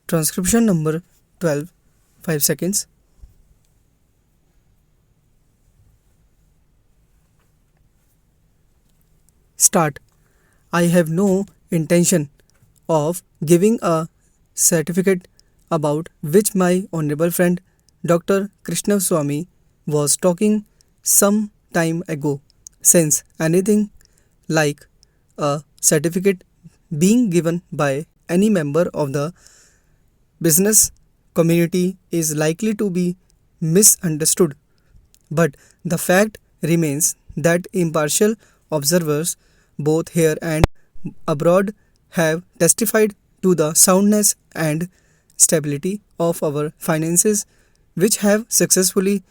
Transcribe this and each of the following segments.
Transcription number 12, 5 seconds. Start. I have no intention of giving a certificate about which my honorable friend Dr. Krishna Swami was talking some time ago, since anything like a certificate being given by any member of the business community is likely to be misunderstood. But the fact remains that impartial observers, both here and abroad, have testified to the soundness and stability of our finances, which have successfully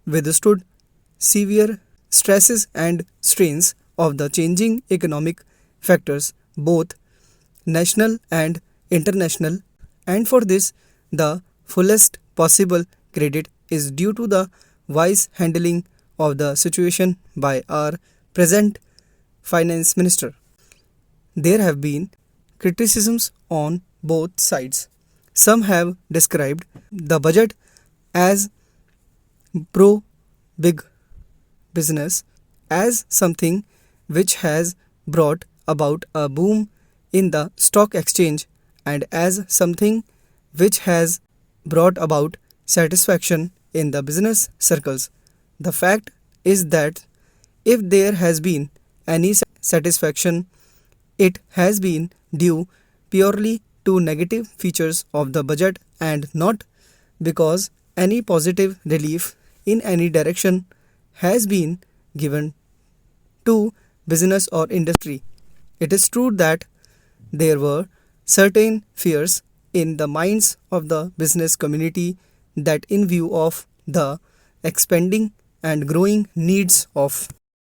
withstood severe stresses and strains of the changing economic factors, both national and international, and for this, the fullest possible credit is due to the wise handling of the situation by our present finance minister. There have been criticisms on both sides. Some have described the budget as pro big business, as something which has brought about a boom in the stock exchange, and as something which has brought about satisfaction in the business circles. The fact is that if there has been any satisfaction, it has been due purely to negative features of the budget and not because any positive relief in any direction has been given to business or industry. It is true that there were certain fears in the minds of the business community that in view of the expanding and growing needs of